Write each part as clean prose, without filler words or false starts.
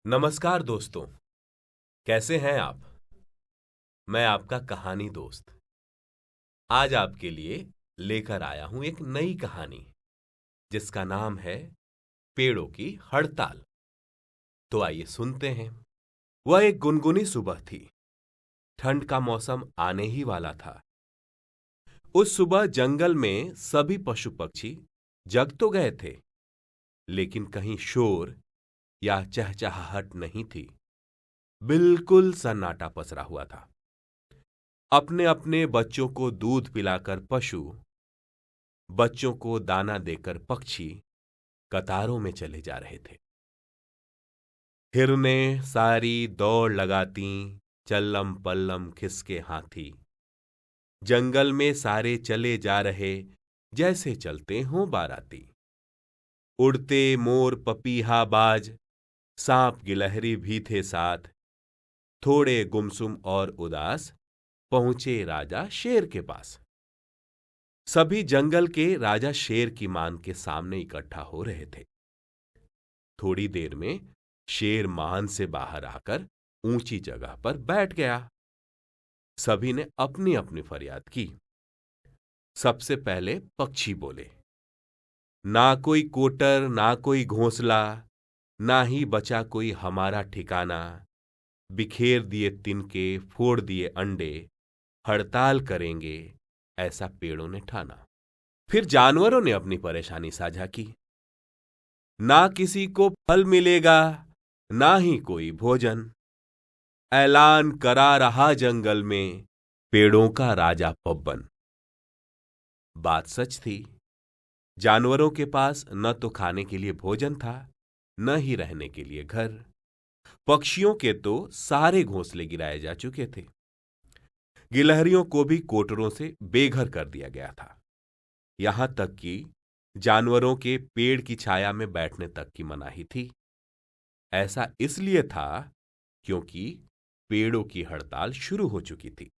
नमस्कार दोस्तों, कैसे हैं आप? मैं आपका कहानी दोस्त आज आपके लिए लेकर आया हूं एक नई कहानी जिसका नाम है पेड़ों की हड़ताल। तो आइए सुनते हैं। वह एक गुनगुनी सुबह थी। ठंड का मौसम आने ही वाला था। उस सुबह जंगल में सभी पशु पक्षी जग तो गए थे, लेकिन कहीं शोर या चहचहाहट नहीं थी। बिल्कुल सन्नाटा पसरा हुआ था। अपने अपने बच्चों को दूध पिलाकर पशु, बच्चों को दाना देकर पक्षी कतारों में चले जा रहे थे। हिरनें सारी दौड़ लगाती, चल्लम पल्लम खिसके हाथी। जंगल में सारे चले जा रहे जैसे चलते हों बाराती। उड़ते मोर पपीहा बाज, सांप गिलहरी भी थे साथ। थोड़े गुमसुम और उदास पहुंचे राजा शेर के पास। सभी जंगल के राजा शेर की मान के सामने इकट्ठा हो रहे थे। थोड़ी देर में शेर मान से बाहर आकर ऊंची जगह पर बैठ गया। सभी ने अपनी अपनी फरियाद की। सबसे पहले पक्षी बोले, ना कोई कोटर ना कोई घोंसला, ना ही बचा कोई हमारा ठिकाना। बिखेर दिए तिनके, फोड़ दिए अंडे, हड़ताल करेंगे ऐसा पेड़ों ने ठाना। फिर जानवरों ने अपनी परेशानी साझा की। ना किसी को फल मिलेगा, ना ही कोई भोजन। ऐलान करा रहा जंगल में पेड़ों का राजा पब्बन। बात सच थी। जानवरों के पास न तो खाने के लिए भोजन था, न ही रहने के लिए घर। पक्षियों के तो सारे घोंसले गिराए जा चुके थे। गिलहरियों को भी कोटरों से बेघर कर दिया गया था। यहां तक कि जानवरों के पेड़ की छाया में बैठने तक की मनाही थी। ऐसा इसलिए था क्योंकि पेड़ों की हड़ताल शुरू हो चुकी थी।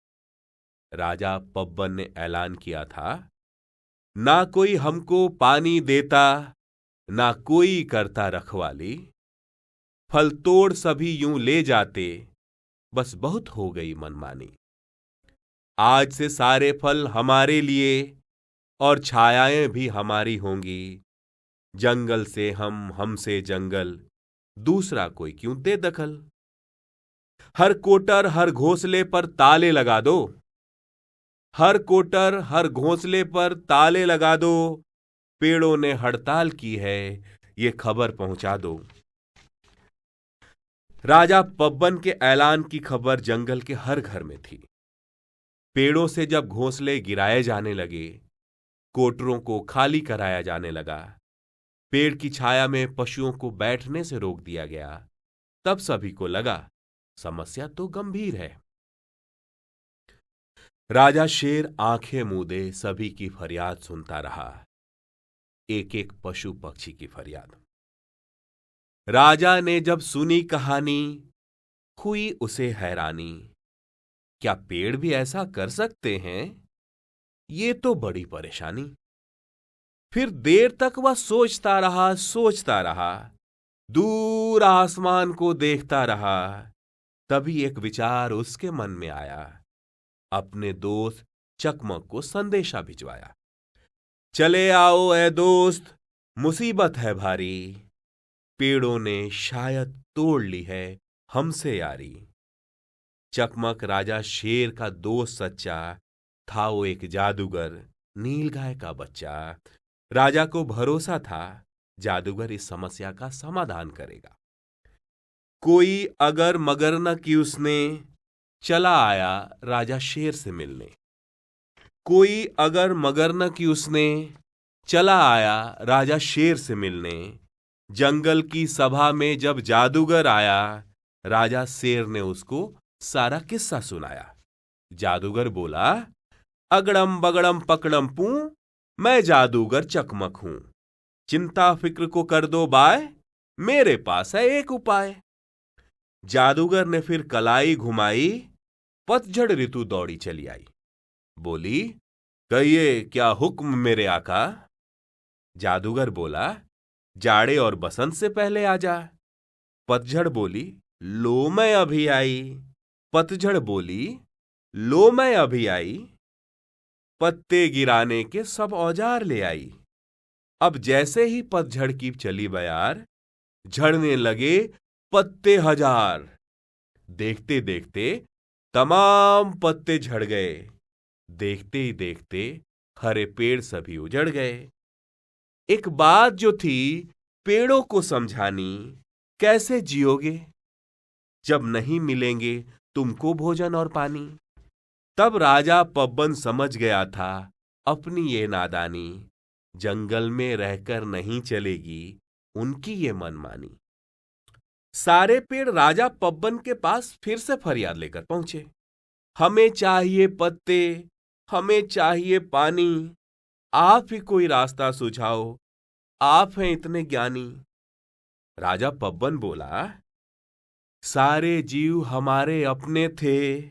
राजा पब्बन ने ऐलान किया था, ना कोई हमको पानी देता, ना कोई करता रखवाली। फल तोड़ सभी यूं ले जाते, बस बहुत हो गई मनमानी। आज से सारे फल हमारे लिए और छायाएं भी हमारी होंगी। जंगल से हम, हमसे जंगल, दूसरा कोई क्यों दे दखल। हर कोटर हर घोंसले पर ताले लगा दो। हर कोटर हर घोंसले पर ताले लगा दो। पेड़ों ने हड़ताल की है, ये खबर पहुंचा दो। राजा पब्बन के ऐलान की खबर जंगल के हर घर में थी। पेड़ों से जब घोंसले गिराए जाने लगे, कोटरों को खाली कराया जाने लगा, पेड़ की छाया में पशुओं को बैठने से रोक दिया गया, तब सभी को लगा समस्या तो गंभीर है। राजा शेर आंखें मूंदे सभी की फरियाद सुनता रहा, एक एक पशु पक्षी की फरियाद। राजा ने जब सुनी कहानी, हुई उसे हैरानी। क्या पेड़ भी ऐसा कर सकते हैं? ये तो बड़ी परेशानी। फिर देर तक वह सोचता रहा, दूर आसमान को देखता रहा। तभी एक विचार उसके मन में आया। अपने दोस्त चकमक को संदेशा भिजवाया, चले आओ ए दोस्त, मुसीबत है भारी। पेड़ों ने शायद तोड़ ली है हमसे यारी। चकमक राजा शेर का दोस्त सच्चा, था वो एक जादूगर, नीलगाय का बच्चा। राजा को भरोसा था जादूगर इस समस्या का समाधान करेगा। कोई अगर मगर न की उसने, चला आया राजा शेर से मिलने। कोई अगर मगर न की उसने, चला आया राजा शेर से मिलने। जंगल की सभा में जब जादूगर आया, राजा शेर ने उसको सारा किस्सा सुनाया। जादूगर बोला, अगड़म बगड़म पकड़म पू, मैं जादूगर चकमक हूं। चिंता फिक्र को कर दो बाय, मेरे पास है एक उपाय। जादूगर ने फिर कलाई घुमाई, पतझड़ ऋतु दौड़ी चली आई। बोली, कहिए क्या हुक्म मेरे आका। जादूगर बोला, जाड़े और बसंत से पहले आजा। पतझड़ बोली, लो मैं अभी आई। पतझड़ बोली, लो मैं अभी आई। पत्ते गिराने के सब औजार ले आई। अब जैसे ही पतझड़ की चली बयार, झड़ने लगे पत्ते हजार। देखते देखते तमाम पत्ते झड़ गए। देखते ही देखते हरे पेड़ सभी उजड़ गए। एक बात जो थी पेड़ों को समझानी, कैसे जियोगे जब नहीं मिलेंगे तुमको भोजन और पानी। तब राजा पब्बन समझ गया था अपनी ये नादानी। जंगल में रहकर नहीं चलेगी उनकी ये मनमानी। सारे पेड़ राजा पब्बन के पास फिर से फरियाद लेकर पहुंचे। हमें चाहिए पत्ते, हमें चाहिए पानी। आप ही कोई रास्ता सुझाओ, आप हैं इतने ज्ञानी। राजा पब्बन बोला, सारे जीव हमारे अपने थे,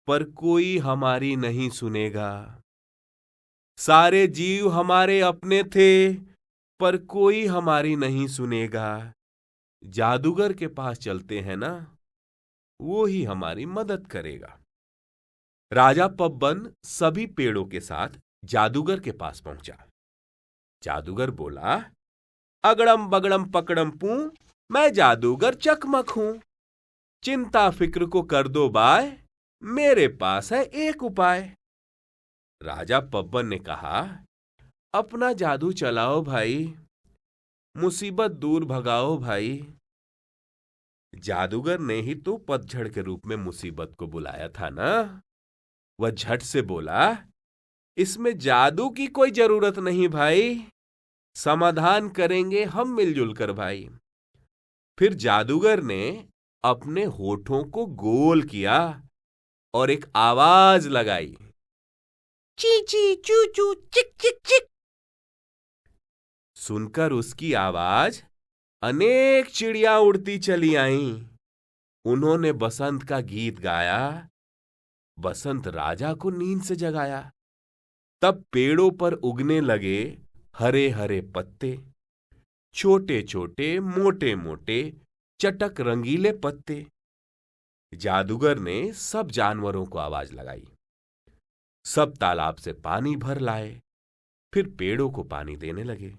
पर कोई हमारी नहीं सुनेगा। सारे जीव हमारे अपने थे, पर कोई हमारी नहीं सुनेगा। जादूगर के पास चलते हैं ना, वो ही हमारी मदद करेगा। राजा पब्बन सभी पेड़ों के साथ जादूगर के पास पहुंचा। जादूगर बोला, अगड़म बगड़म पकड़म पू, मैं जादूगर चकमक हूं। चिंता फिक्र को कर दो बाय, मेरे पास है एक उपाय। राजा पब्बन ने कहा, अपना जादू चलाओ भाई, मुसीबत दूर भगाओ भाई। जादूगर ने ही तो पतझड़ के रूप में मुसीबत को बुलाया था ना। वह झट से बोला, इसमें जादू की कोई जरूरत नहीं भाई, समाधान करेंगे हम मिलजुल कर भाई। फिर जादूगर ने अपने होठों को गोल किया और एक आवाज लगाई, ची ची चू चू चिक चिक चिक। सुनकर उसकी आवाज अनेक चिड़िया उड़ती चली आईं। उन्होंने बसंत का गीत गाया। बसंत राजा को नींद से जगाया। तब पेड़ों पर उगने लगे हरे हरे पत्ते, छोटे छोटे मोटे मोटे चटक रंगीले पत्ते। जादूगर ने सब जानवरों को आवाज लगाई। सब तालाब से पानी भर लाए, फिर पेड़ों को पानी देने लगे।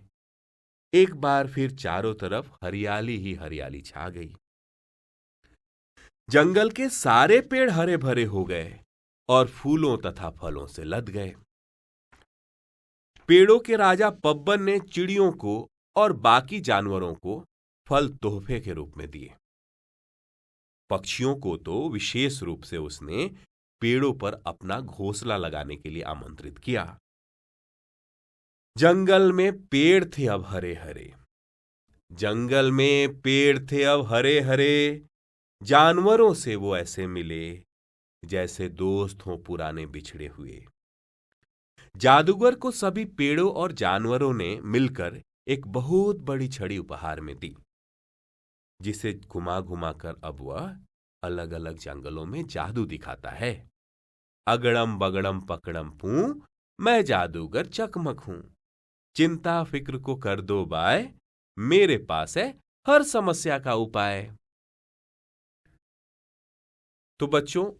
एक बार फिर चारों तरफ हरियाली ही हरियाली छा गई। जंगल के सारे पेड़ हरे भरे हो गए और फूलों तथा फलों से लद गए। पेड़ों के राजा पब्बन ने चिड़ियों को और बाकी जानवरों को फल तोहफे के रूप में दिए। पक्षियों को तो विशेष रूप से उसने पेड़ों पर अपना घोंसला लगाने के लिए आमंत्रित किया। जंगल में पेड़ थे अब हरे हरे। जंगल में पेड़ थे अब हरे हरे। जानवरों से वो ऐसे मिले जैसे दोस्त हों पुराने बिछड़े हुए। जादूगर को सभी पेड़ों और जानवरों ने मिलकर एक बहुत बड़ी छड़ी उपहार में दी, जिसे घुमा घुमा कर अब वह अलग अलग जंगलों में जादू दिखाता है। अगड़म बगड़म पकड़म पू, मैं जादूगर चकमक हूं। चिंता फिक्र को कर दो बाय, मेरे पास है हर समस्या का उपाय। तो बच्चों,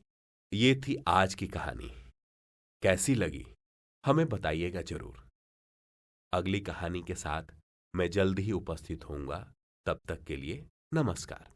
ये थी आज की कहानी। कैसी लगी हमें बताइएगा जरूर। अगली कहानी के साथ मैं जल्द ही उपस्थित होऊंगा। तब तक के लिए नमस्कार।